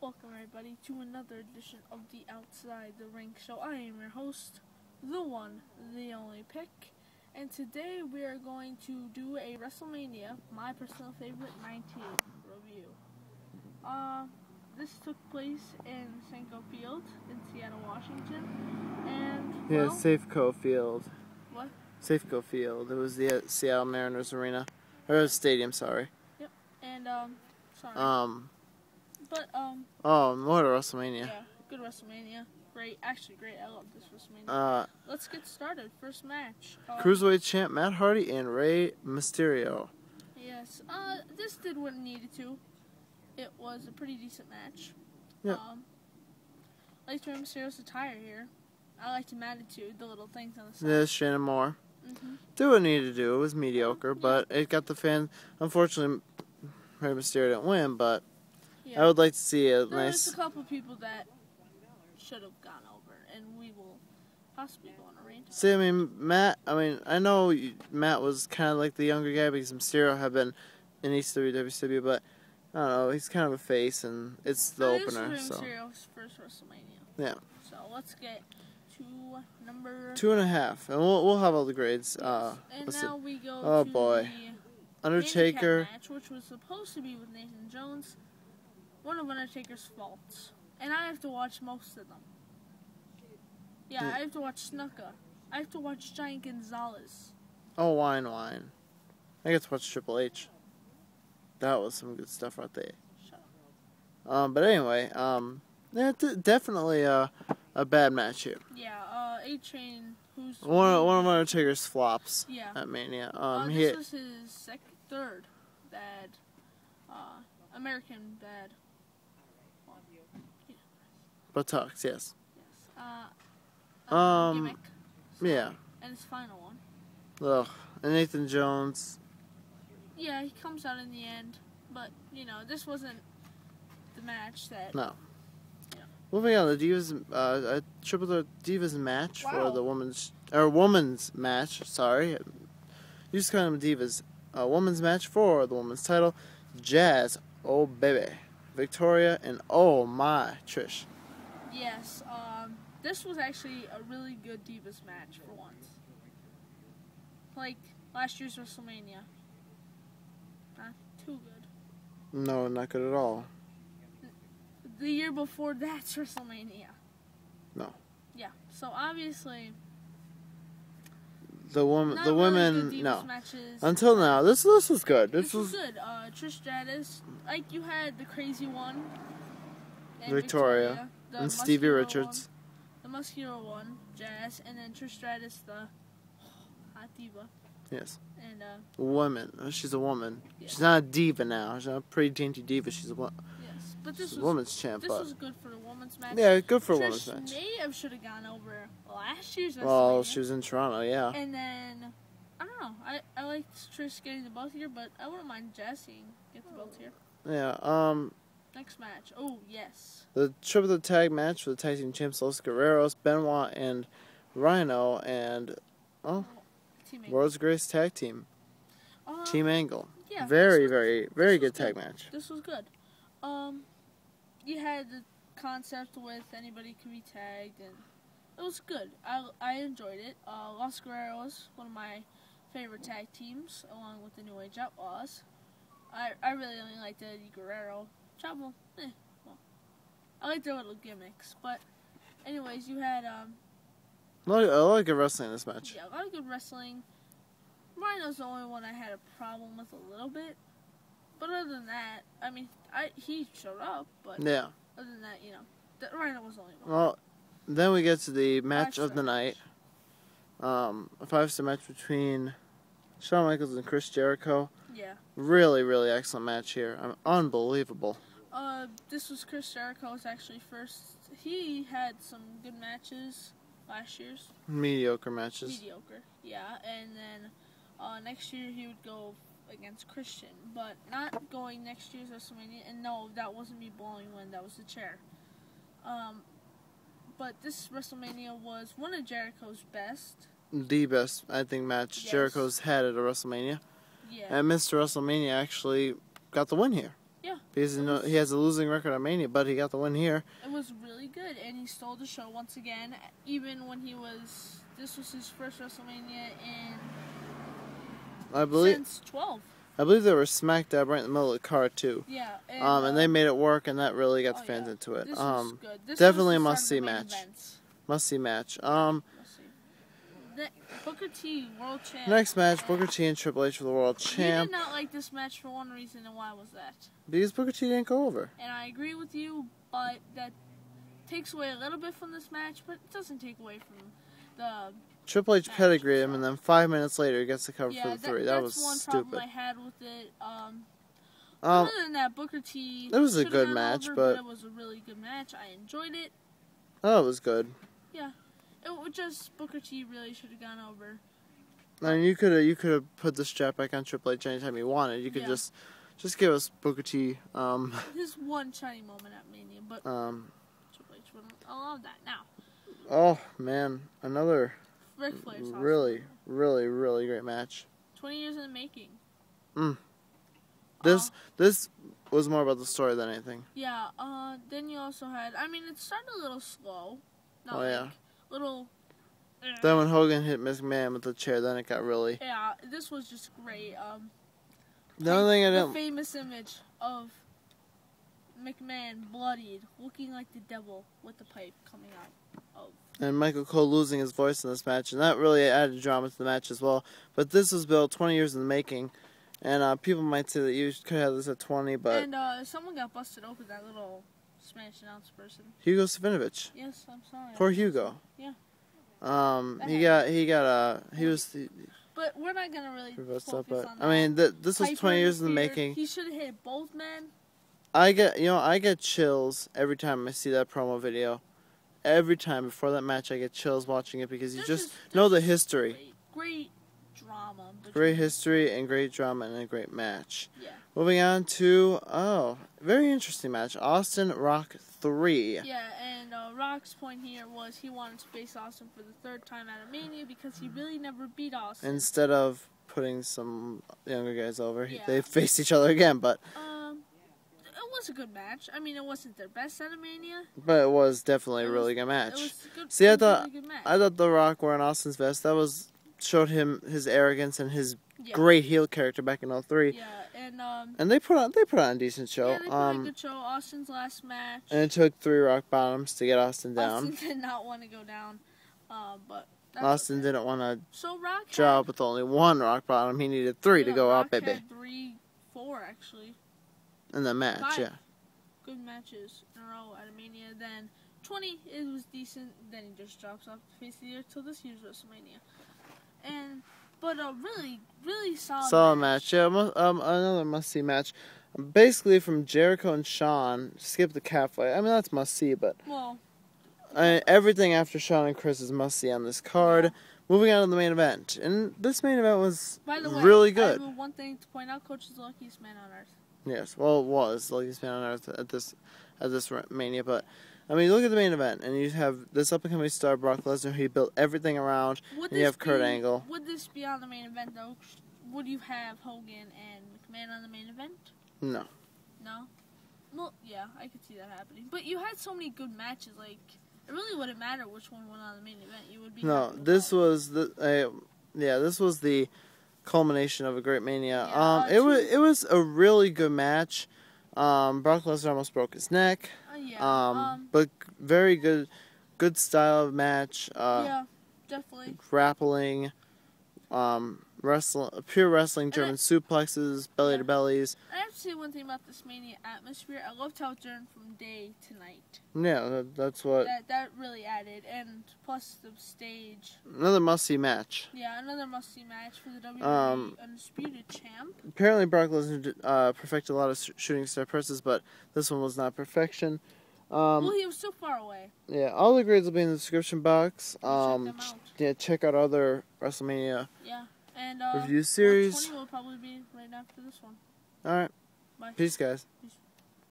Welcome everybody to another edition of the Outside the Ring Show. I am your host, the one, the only Pick, and today we are going to do a Wrestlemania, my personal favorite, 19 review. This took place in Safeco Field in Seattle, Washington, and yeah, Safeco Field. What? Safeco Field. It was the Seattle Mariners arena, or stadium. Sorry. Yep. And sorry. Oh, what a WrestleMania. Yeah, good WrestleMania. Great, actually great. I love this WrestleMania. Let's get started. First match. Cruiserweight champ Matt Hardy and Mysterio. Yes. This did what it needed to. It was a pretty decent match. Yeah. I liked Rey Mysterio's attire here. I liked his attitude, the little things on the side. Yeah, Shannon Moore. Mm-hmm. Do what it needed to do. It was mediocre, but it got the fan. Unfortunately, Rey Mysterio didn't win, but yeah. I would like to see a nice. There's a couple people that should have gone over, and we will possibly go on a range. See, I mean, Matt. I mean, I know Matt was kind of like the younger guy because Mysterio had been in ECW, WCW, but I don't know. He's kind of a face, and it's the opener. This is so Mysterio's first WrestleMania. yeah. So let's get to number 2.5, and we'll have all the grades. Yes. And now we go to boy, the Undertaker match, which was supposed to be with Nathan Jones. One of Undertaker's faults, and I have to watch most of them. Yeah, I have to watch Snuka. I have to watch Giant Gonzalez. Oh, wine. I get to watch Triple H. That was some good stuff right there. Shut up. But anyway, yeah, definitely a bad match here. Yeah, A-Train, who's One of Undertaker's flops. Yeah. At Mania. This was his third bad, American bad. Buttocks, yes. Gimmick. Yeah. And his final one. Ugh. And Nathan Jones. Yeah, he comes out in the end, but this wasn't the match that. No. Yeah. Moving on, the Divas, Triple Threat Divas match for the women's match. Sorry, you just call them Divas. Women's match for the women's title. Jazz, oh baby, Victoria, and oh my Trish. Yes, this was actually a really good Divas match for once. Like last year's WrestleMania. Not too good. No, not good at all. The year before that's WrestleMania. No. Yeah, so obviously the women, no. Matches. Until now, this was good. This was good. Trish Stratus, like you had the crazy one. And Victoria and Stevie Richards. The muscular one, Jazz, and then Trish Stratus, the hot diva. Yes. And woman. She's a woman. Yeah. She's not a diva now. She's not a pretty dainty diva. She's a woman. Yes, but this was a woman's champ. This was good for the women's match. Yeah, good for a Trish women's match. should have gone over last year's WrestleMania. Well, she was in Toronto, yeah. And then I don't know. I liked Trish getting the belt here, but I wouldn't mind Jazz seeing get the belt here. Yeah. Next match. Oh yes. The Triple Threat Tag match for the tag team champs, Los Guerreros, Beniot, and Rhyno, and World's Greatest Tag Team. Team Angle. Yeah, very good tag match. This was good. You had the concept with anybody could be tagged, and it was good. I enjoyed it. Los Guerreros, one of my favorite tag teams, along with the New Age Outlaws. I really only liked the Guerrero. Trouble, well, I like their little gimmicks, but anyways, you had a lot of good wrestling in this match. Yeah, a lot of good wrestling. Rhyno's the only one I had a problem with a little bit, but other than that, I mean, he showed up, but yeah. Other than that, Rhyno was the only one. Well, then we get to the match of the night. A 5-star match between Shawn Michaels and Chris Jericho. Yeah. Really excellent match here. Unbelievable. This was Chris Jericho's actually first. He had some good matches last year's. Mediocre matches. Mediocre, yeah. And then next year he would go against Christian, but not going next year's WrestleMania. And no, that wasn't me blowing wind. That was the chair. But this WrestleMania was one of Jericho's best. The best, I think, match Jericho's had at a WrestleMania. Yeah. And Mr. WrestleMania actually got the win here. Yeah. Because he has a losing record on Mania, but he got the win here. It was really good, and he stole the show once again. Even when this was his first WrestleMania since 12. I believe they were smack dab right in the middle of the card too. Yeah. And they made it work, and that really got the fans into it. This was good. This definitely was a must-see match. Must-see match. Booker T, World Champ. Next match, Booker T and Triple H for the World Champ. I did not like this match for one reason, and why was that? Because Booker T didn't go over. And I agree with you, but that takes away a little bit from this match, but it doesn't take away from the Triple H pedigreed him, and then 5 minutes later he gets the cover for the 3. That was one stupid. Problem I had with it. Other than that, Booker T. It was a good match, but it was a really good match. I enjoyed it. Oh, it was good. Yeah. It was just Booker T really should have gone over. I mean, you could have put the strap back on Triple H anytime you wanted. You could just give us Booker T. His one shining moment at Mania, but Triple H wouldn't allow that now. Oh man, another really great match. 20 years in the making. This was more about the story than anything. Yeah. Then you also had. I mean, it started a little slow. Little. Then when Hogan hit McMahon with the chair, then it got really. Yeah, this was just great. The only thing I didn't. The famous image of McMahon bloodied, looking like the devil with the pipe coming out. And Michael Cole losing his voice in this match, and that really added drama to the match as well. But this was built 20 years in the making, and people might say that you could have this at 20, but. And someone got busted open. That little Spanish announce person. Hugo Savinovich. Yes, I'm sorry. Poor Hugo. Yeah. He was. But we're not gonna really focus on that. I mean, this was 20 years in the making. He should have hit both men. I get chills every time I see that promo video. Every time before that match, I get chills watching it because you just know the history. Great drama. Great history and great drama and a great match. Yeah. Moving on to very interesting match, Austin Rock 3. Yeah, and Rock's point here was he wanted to face Austin for the 3rd time at a Mania because he really never beat Austin. Instead of putting some younger guys over, they faced each other again, but. It was a good match. I mean, it wasn't their best at a Mania, but it was definitely a really good match. It was good. See, I thought The Rock wearing Austin's vest showed him his arrogance and his great heel character back in 03. Yeah, and they put on a decent show. Yeah, they put on a good show. Austin's last match. And it took 3 rock bottoms to get Austin down. Austin did not want to go down, but Austin didn't want to Rock job with only 1 rock bottom. He needed 3 to go Rock up, baby. Had 4 actually. In the match, 5 good matches in a row at a Mania. Then 20, it was decent. Then he just drops off the face of the earth till this year's WrestleMania. But a really solid match. Yeah, another must-see match. Basically, from Jericho and Shawn, skip the cat fight. I mean, that's must-see, but everything after Shawn and Chris is must-see on this card. Yeah. Moving on to the main event, and this main event was really good. I have one thing to point out: Coach is the luckiest man on earth. Yes, well, it was the luckiest man on earth at this Mania, but. I mean, look at the main event, and you have this up-and-coming star, Brock Lesnar, who he built everything around, and you have Kurt Angle. Would this be on the main event, though? Would you have Hogan and McMahon on the main event? No. No? Well, yeah, I could see that happening. But you had so many good matches, like, it really wouldn't matter which one went on the main event. You would be this was the culmination of a great Mania. Yeah, it was a really good match. Brock Lesnar almost broke his neck. But very good style of match. Yeah, definitely. Grappling, pure wrestling, German suplexes, belly to bellies. I have to say one thing about this Mania atmosphere. I loved how it turned from day to night. Yeah, that's what. That really added, and plus the stage. Another must-see match. Yeah, another must-see match for the WWE Undisputed Champ. Apparently, Brock Lesnar perfected a lot of shooting star presses, but this one was not perfection. Well, he was so far away. Yeah, all the grades will be in the description box. Check them out. Yeah, check out other WrestleMania and review series. 20 will probably be right after this one. All right. Bye. Peace, guys. Peace.